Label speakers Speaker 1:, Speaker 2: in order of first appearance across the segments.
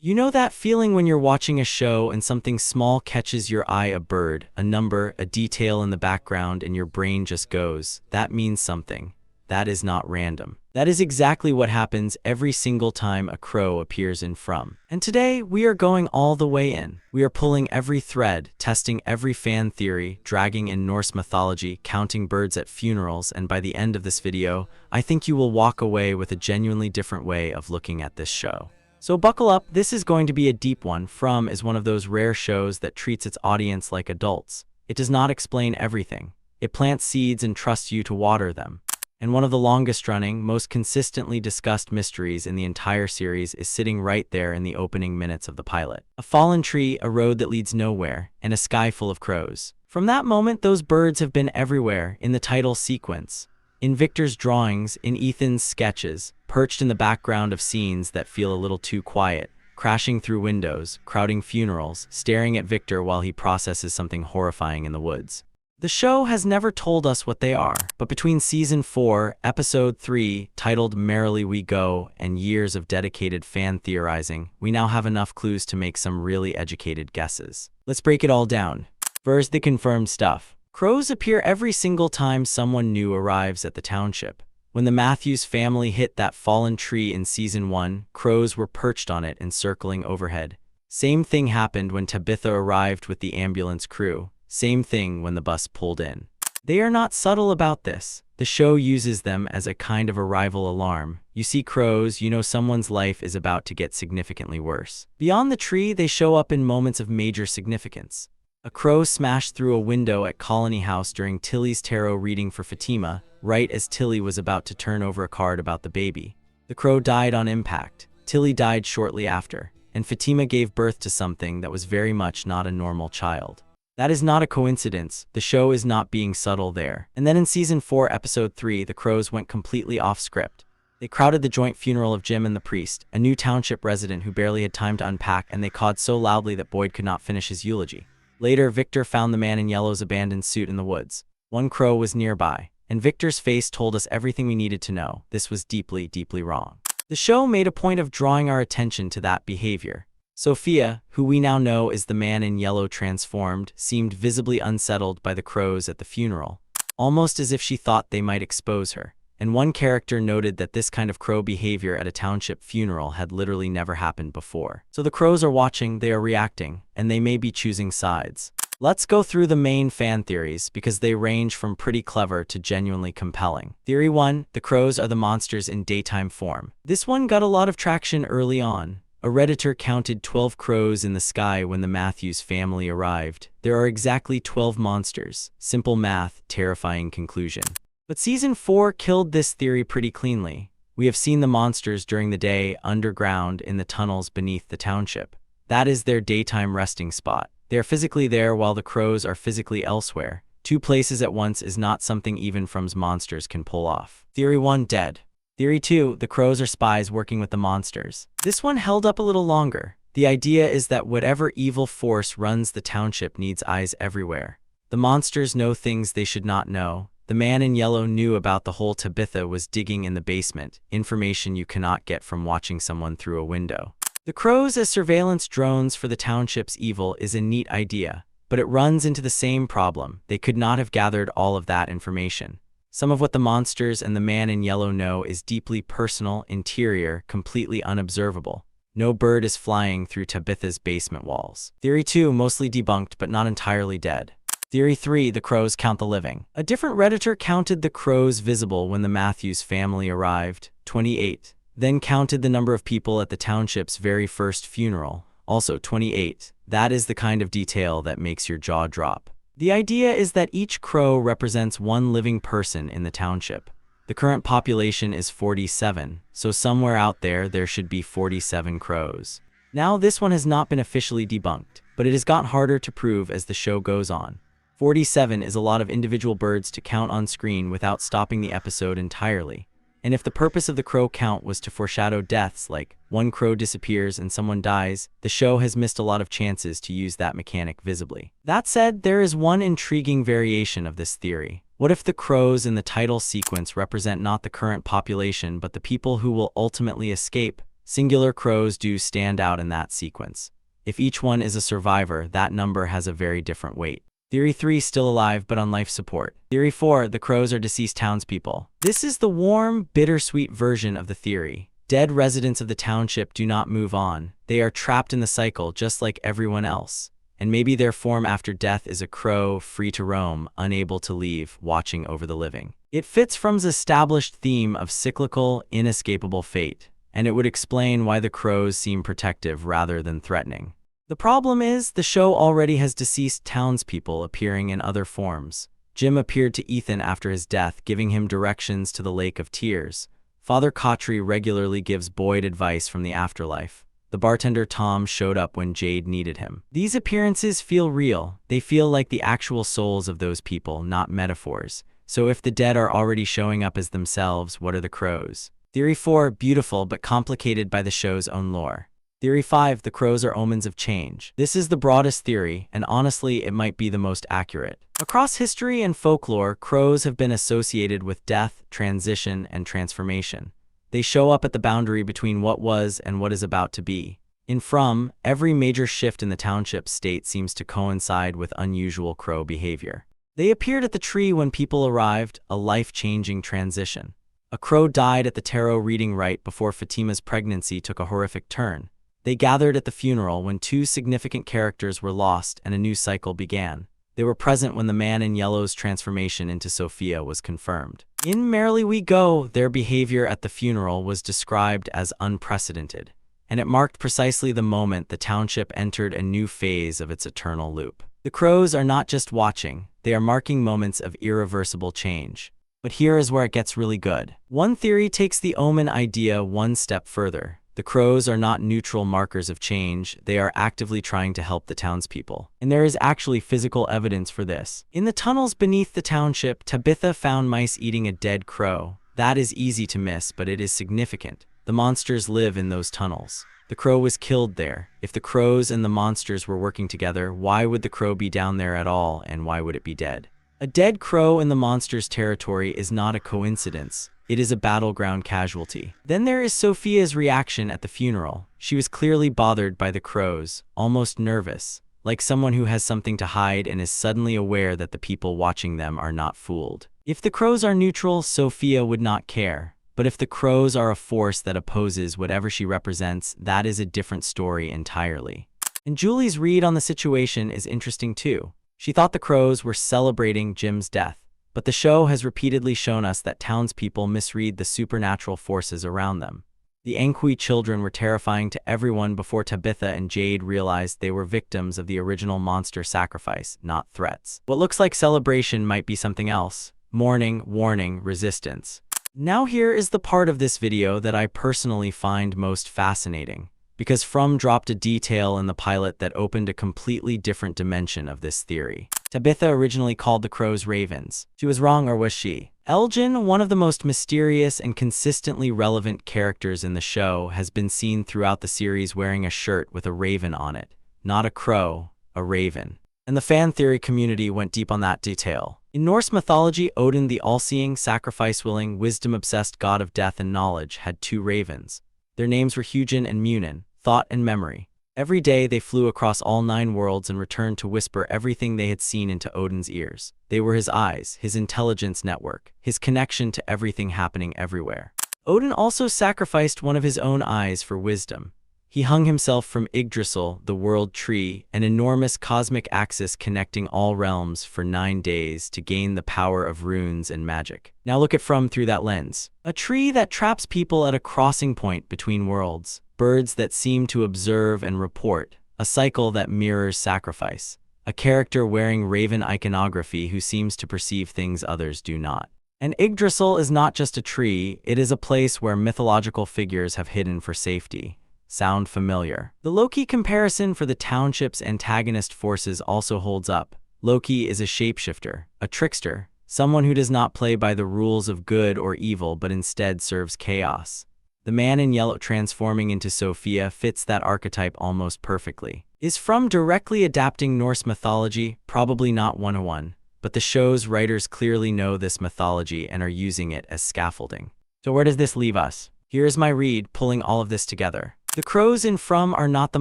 Speaker 1: You know that feeling when you're watching a show and something small catches your eye, a bird, a number, a detail in the background, and your brain just goes, that means something. That is not random. That is exactly what happens every single time a crow appears in From. And today, we are going all the way in. We are pulling every thread, testing every fan theory, dragging in Norse mythology, counting birds at funerals, and by the end of this video, I think you will walk away with a genuinely different way of looking at this show. So buckle up, this is going to be a deep one. From is one of those rare shows that treats its audience like adults. It does not explain everything. It plants seeds and trusts you to water them. And one of the longest-running, most consistently discussed mysteries in the entire series is sitting right there in the opening minutes of the pilot. A fallen tree, a road that leads nowhere, and a sky full of crows. From that moment, those birds have been everywhere, in the title sequence, in Victor's drawings, in Ethan's sketches, perched in the background of scenes that feel a little too quiet, crashing through windows, crowding funerals, staring at Victor while he processes something horrifying in the woods. The show has never told us what they are, but between Season 4, Episode 3, titled Merrily We Go, and years of dedicated fan theorizing, we now have enough clues to make some really educated guesses. Let's break it all down. First, the confirmed stuff. Crows appear every single time someone new arrives at the township. When the Matthews family hit that fallen tree in Season 1, crows were perched on it and circling overhead. Same thing happened when Tabitha arrived with the ambulance crew. Same thing when the bus pulled in. They are not subtle about this. The show uses them as a kind of arrival alarm. You see crows, you know someone's life is about to get significantly worse. Beyond the tree, they show up in moments of major significance. A crow smashed through a window at Colony House during Tilly's tarot reading for Fatima, right as Tilly was about to turn over a card about the baby. The crow died on impact. Tilly died shortly after, and Fatima gave birth to something that was very much not a normal child. That is not a coincidence. The show is not being subtle there. And then in Season 4, Episode 3, the crows went completely off script. They crowded the joint funeral of Jim and the priest, a new township resident who barely had time to unpack, and they cawed so loudly that Boyd could not finish his eulogy. Later, Victor found the man in yellow's abandoned suit in the woods. One crow was nearby, and Victor's face told us everything we needed to know. This was deeply, deeply wrong. The show made a point of drawing our attention to that behavior. Sophia, who we now know is the man in yellow transformed, seemed visibly unsettled by the crows at the funeral, almost as if she thought they might expose her. And one character noted that this kind of crow behavior at a township funeral had literally never happened before. So the crows are watching, they are reacting, and they may be choosing sides. Let's go through the main fan theories because they range from pretty clever to genuinely compelling. Theory 1, the crows are the monsters in daytime form. This one got a lot of traction early on. A Redditor counted 12 crows in the sky when the Matthews family arrived. There are exactly 12 monsters. Simple math, terrifying conclusion. But Season 4 killed this theory pretty cleanly. We have seen the monsters during the day, underground, in the tunnels beneath the township. That is their daytime resting spot. They are physically there while the crows are physically elsewhere. Two places at once is not something even From's monsters can pull off. Theory 1, dead. Theory 2, the crows are spies working with the monsters. This one held up a little longer. The idea is that whatever evil force runs the township needs eyes everywhere. The monsters know things they should not know. The man in yellow knew about the hole Tabitha was digging in the basement, information you cannot get from watching someone through a window. The crows as surveillance drones for the township's evil is a neat idea, but it runs into the same problem. They could not have gathered all of that information. Some of what the monsters and the man in yellow know is deeply personal, interior, completely unobservable. No bird is flying through Tabitha's basement walls. Theory 2, mostly debunked but not entirely dead. Theory 3, the crows count the living. A different Redditor counted the crows visible when the Matthews family arrived, 28. Then counted the number of people at the township's very first funeral, also 28. That is the kind of detail that makes your jaw drop. The idea is that each crow represents one living person in the township. The current population is 47, so somewhere out there should be 47 crows. Now, this one has not been officially debunked, but it has gotten harder to prove as the show goes on. 47 is a lot of individual birds to count on screen without stopping the episode entirely. And if the purpose of the crow count was to foreshadow deaths like one crow disappears and someone dies, the show has missed a lot of chances to use that mechanic visibly. That said, there is one intriguing variation of this theory. What if the crows in the title sequence represent not the current population but the people who will ultimately escape? Singular crows do stand out in that sequence. If each one is a survivor, that number has a very different weight. Theory 3, still alive but on life support. Theory 4, the crows are deceased townspeople. This is the warm, bittersweet version of the theory. Dead residents of the township do not move on. They are trapped in the cycle just like everyone else. And maybe their form after death is a crow, free to roam, unable to leave, watching over the living. It fits Fromm's established theme of cyclical, inescapable fate, and it would explain why the crows seem protective rather than threatening. The problem is, the show already has deceased townspeople appearing in other forms. Jim appeared to Ethan after his death, giving him directions to the Lake of Tears. Father Cautry regularly gives Boyd advice from the afterlife. The bartender Tom showed up when Jade needed him. These appearances feel real. They feel like the actual souls of those people, not metaphors. So if the dead are already showing up as themselves, what are the crows? Theory 4, beautiful but complicated by the show's own lore. Theory 5, the crows are omens of change. This is the broadest theory, and honestly, it might be the most accurate. Across history and folklore, crows have been associated with death, transition, and transformation. They show up at the boundary between what was and what is about to be. In Fromm, every major shift in the township state seems to coincide with unusual crow behavior. They appeared at the tree when people arrived, a life-changing transition. A crow died at the tarot reading right before Fatima's pregnancy took a horrific turn. They gathered at the funeral when two significant characters were lost and a new cycle began. They were present when the man in yellow's transformation into Sophia was confirmed. In Merrily We Go, their behavior at the funeral was described as unprecedented, and it marked precisely the moment the township entered a new phase of its eternal loop. The crows are not just watching, they are marking moments of irreversible change. But here is where it gets really good. One theory takes the omen idea one step further. The crows are not neutral markers of change, they are actively trying to help the townspeople. And there is actually physical evidence for this. In the tunnels beneath the township, Tabitha found mice eating a dead crow. That is easy to miss, but it is significant. The monsters live in those tunnels. The crow was killed there. If the crows and the monsters were working together, why would the crow be down there at all, and why would it be dead? A dead crow in the monster's territory is not a coincidence. It is a battleground casualty. Then there is Sophia's reaction at the funeral. She was clearly bothered by the crows, almost nervous, like someone who has something to hide and is suddenly aware that the people watching them are not fooled. If the crows are neutral, Sophia would not care. But if the crows are a force that opposes whatever she represents, that is a different story entirely. And Julie's read on the situation is interesting too. She thought the crows were celebrating Jim's death. But the show has repeatedly shown us that townspeople misread the supernatural forces around them. The Anqui children were terrifying to everyone before Tabitha and Jade realized they were victims of the original monster sacrifice, not threats. What looks like celebration might be something else. Mourning, warning, resistance. Now here is the part of this video that I personally find most fascinating, because Fromm dropped a detail in the pilot that opened a completely different dimension of this theory. Tabitha originally called the crows ravens. She was wrong, or was she? Elgin, one of the most mysterious and consistently relevant characters in the show, has been seen throughout the series wearing a shirt with a raven on it. Not a crow, a raven. And the fan theory community went deep on that detail. In Norse mythology, Odin, the all-seeing, sacrifice-willing, wisdom-obsessed god of death and knowledge, had two ravens. Their names were Hugin and Munin, thought and memory. Every day they flew across all 9 worlds and returned to whisper everything they had seen into Odin's ears. They were his eyes, his intelligence network, his connection to everything happening everywhere. Odin also sacrificed one of his own eyes for wisdom. He hung himself from Yggdrasil, the world tree, an enormous cosmic axis connecting all realms, for 9 days to gain the power of runes and magic. Now look at Fromm through that lens. A tree that traps people at a crossing point between worlds. Birds that seem to observe and report, a cycle that mirrors sacrifice, a character wearing raven iconography who seems to perceive things others do not. And Yggdrasil is not just a tree, it is a place where mythological figures have hidden for safety. Sound familiar? The Loki comparison for the township's antagonist forces also holds up. Loki is a shapeshifter, a trickster, someone who does not play by the rules of good or evil but instead serves chaos. The man in yellow transforming into Sophia fits that archetype almost perfectly. Is Fromm directly adapting Norse mythology? Probably not 101, but the show's writers clearly know this mythology and are using it as scaffolding. So where does this leave us? Here's my read, pulling all of this together. The crows in From are not the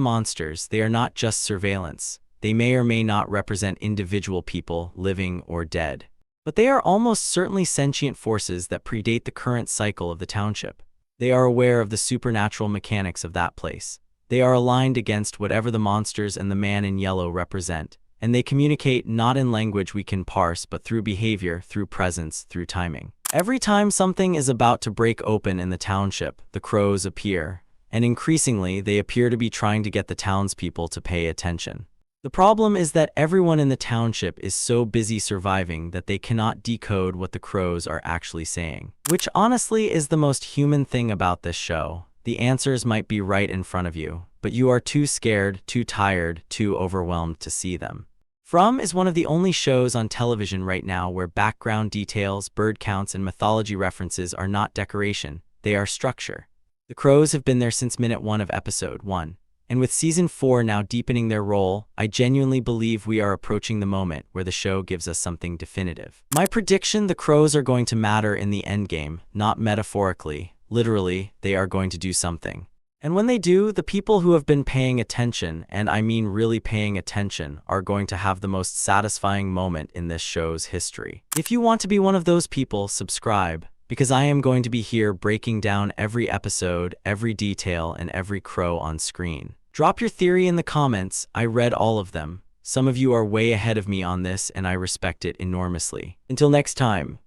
Speaker 1: monsters. They are not just surveillance. They may or may not represent individual people, living or dead. But they are almost certainly sentient forces that predate the current cycle of the township. They are aware of the supernatural mechanics of that place. They are aligned against whatever the monsters and the man in yellow represent, and they communicate not in language we can parse, but through behavior, through presence, through timing. Every time something is about to break open in the township, the crows appear, and increasingly they appear to be trying to get the townspeople to pay attention. The problem is that everyone in the township is so busy surviving that they cannot decode what the crows are actually saying. Which honestly is the most human thing about this show. The answers might be right in front of you, but you are too scared, too tired, too overwhelmed to see them. From is one of the only shows on television right now where background details, bird counts, and mythology references are not decoration, they are structure. The crows have been there since minute 1 of episode 1. And with season 4 now deepening their role, I genuinely believe we are approaching the moment where the show gives us something definitive. My prediction: the crows are going to matter in the endgame, not metaphorically. Literally, they are going to do something. And when they do, the people who have been paying attention, and I mean really paying attention, are going to have the most satisfying moment in this show's history. If you want to be one of those people, subscribe, because I am going to be here breaking down every episode, every detail, and every crow on screen. Drop your theory in the comments. I read all of them. Some of you are way ahead of me on this, and I respect it enormously. Until next time.